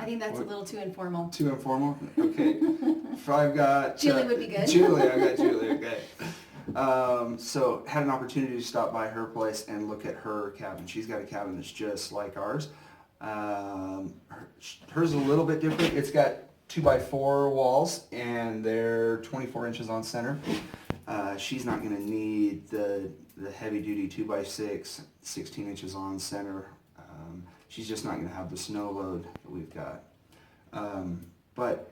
think that's a little too informal. Too informal? Okay. If I've got... Julie would be good. Julie, I got Julie, okay. So had an opportunity to stop by her place and look at her cabin. She's got a cabin that's just like ours. Hers is a little bit different. It's got 2x4 walls and they're 24 inches on center. She's not going to need the heavy duty 2x6, 16 inches on center. She's just not going to have the snow load that we've got. But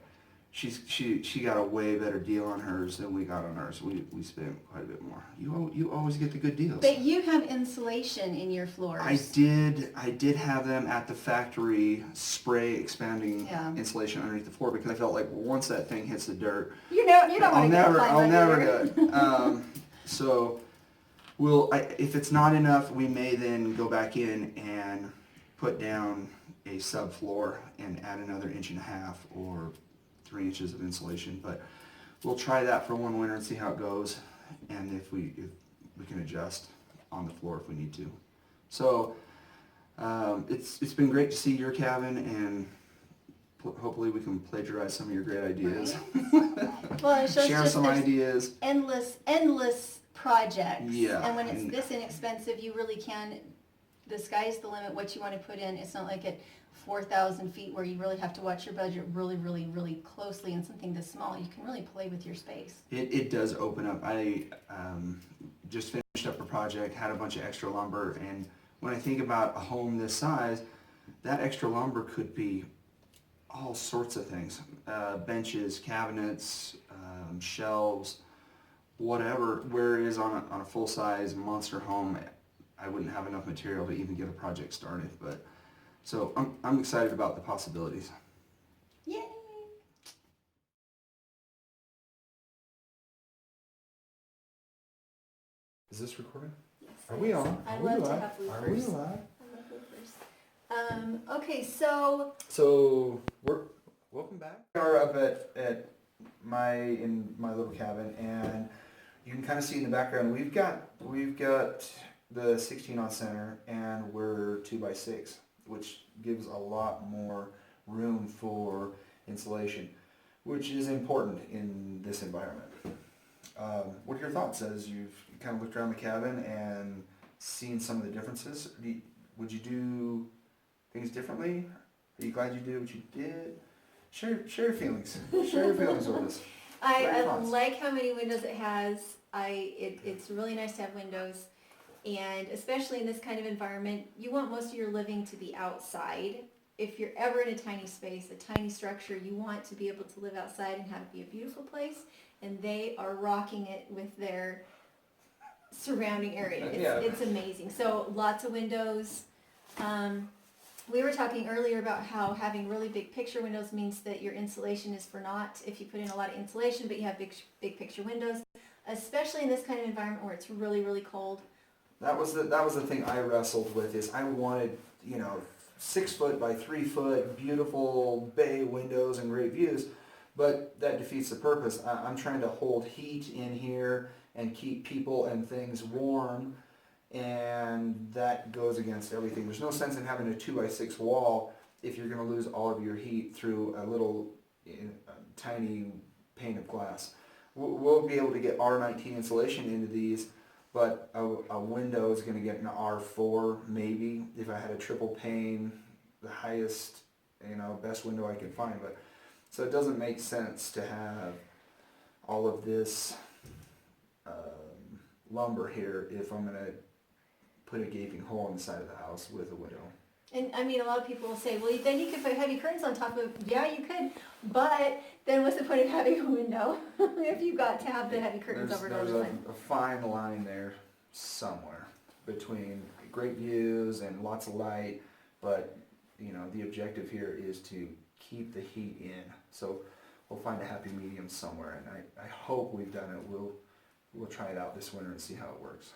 she got a way better deal on hers than we got on ours. We spent quite a bit more. You always get the good deals. But you have insulation in your floors. I did have them at the factory spray expanding insulation underneath the floor because I felt like once that thing hits the dirt, you don't want to I'll never do it. So if it's not enough, we may then go back in and put down a subfloor and add another 1.5 inches or 3 inches of insulation. But we'll try that for one winter and see how it goes, and if we can adjust on the floor if we need to. So it's been great to see your cabin, and hopefully we can plagiarize some of your great ideas. Right. Well, it shows share just some ideas. Endless projects. Yeah. And when it's this inexpensive, you really can. The sky's the limit. What you want to put in. It's not like at 4,000 feet where you really have to watch your budget really closely. And something this small, you can really play with your space. It does open up. I just finished up a project, had a bunch of extra lumber, and when I think about a home this size, that extra lumber could be all sorts of things. Benches, cabinets, shelves, whatever. Whereas on a full-size monster home, I wouldn't have enough material to even get a project started. But so I'm excited about the possibilities. Yay! Is this recording? Yes. Are we on? I love to have bloopers. Are we live? I love bloopers. Okay, so we're welcome back. We're up at my little cabin, and you can kind of see in the background we've got the 16 on center, and we're 2x6, which gives a lot more room for insulation, which is important in this environment. What are your thoughts as you've kind of looked around the cabin and seen some of the differences? Would you do things differently? Are you glad you did what you did? Share your feelings. Share your feelings with us. I like how many windows it has. It's really nice to have windows, and especially in this kind of environment, you want most of your living to be outside. If you're ever in a tiny space, a tiny structure, you want to be able to live outside and have it be a beautiful place, and they are rocking it with their surrounding area. It's amazing. So lots of windows. We were talking earlier about how having really big picture windows means that your insulation is for naught if you put in a lot of insulation, but you have big picture windows, especially in this kind of environment where it's really cold. That was the thing I wrestled with. Is I wanted 6 foot by 3 foot beautiful bay windows and great views, but that defeats the purpose. I'm trying to hold heat in here and keep people and things warm, and that goes against everything. There's no sense in having a 2x6 wall if you're going to lose all of your heat through a little tiny pane of glass. We'll be able to get R19 insulation into these, but a window is going to get an R4 maybe if I had a triple pane, the highest, best window I can find. But so it doesn't make sense to have all of this lumber here if I'm going to put a gaping hole in the side of the house with a window. And I mean, a lot of people will say, well, then you could put heavy curtains on top of, yeah, you could, but then what's the point of having a window if you've got to have the heavy curtains over and over again? There's a fine line there somewhere between great views and lots of light, but the objective here is to keep the heat in. So we'll find a happy medium somewhere, and I hope we've done it. We'll try it out this winter and see how it works.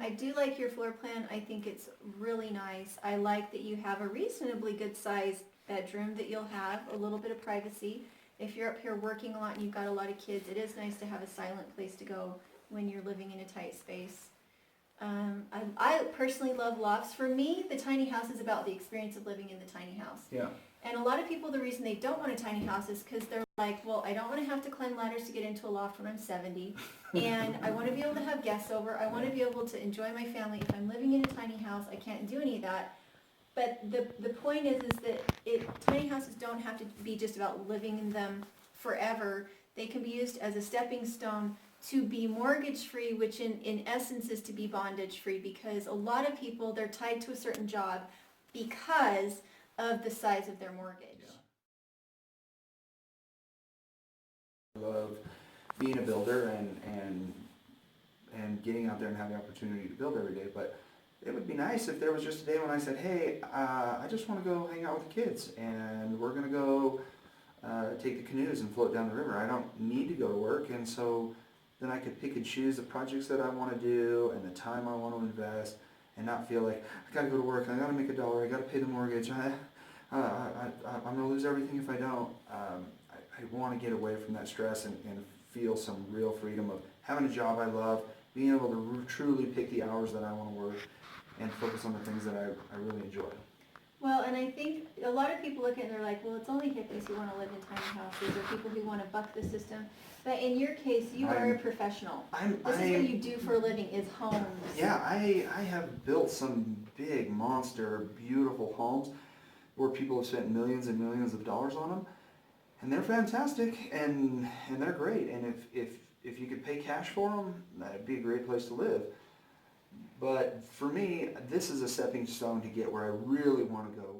I do like your floor plan. I think it's really nice. I like that you have a reasonably good sized bedroom that you'll have a little bit of privacy. If you're up here working a lot and you've got a lot of kids, it is nice to have a silent place to go when you're living in a tight space. I personally love lofts. For me, the tiny house is about the experience of living in the tiny house. Yeah. And a lot of people, the reason they don't want a tiny house is because they're like, well, I don't want to have to climb ladders to get into a loft when I'm 70. And I want to be able to have guests over. I want to be able to enjoy my family. If I'm living in a tiny house, I can't do any of that. But the point is that tiny houses don't have to be just about living in them forever. They can be used as a stepping stone to be mortgage free, which in essence is to be bondage free, because a lot of people, they're tied to a certain job because of the size of their mortgage. I love being a builder and getting out there and having the opportunity to build every day, but it would be nice if there was just a day when I said, hey, I just want to go hang out with the kids, and we're going to go take the canoes and float down the river. I don't need to go to work, and so then I could pick and choose the projects that I want to do and the time I want to invest, and not feel like I got to go to work, I got to make $1, I got to pay the mortgage, I'm going to lose everything if I don't. I want to get away from that stress and feel some real freedom of having a job I love, being able to truly pick the hours that I want to work, and focus on the things that I really enjoy. Well, and I think a lot of people look at it and they're like, well, it's only hippies who want to live in tiny houses, or people who want to buck the system. But in your case, you are a professional. This is what you do for a living, is homes. Yeah, I have built some big, monster, beautiful homes where people have spent millions and millions of dollars on them, and they're fantastic, and they're great. And if you could pay cash for them, that'd be a great place to live. But for me, this is a stepping stone to get where I really want to go.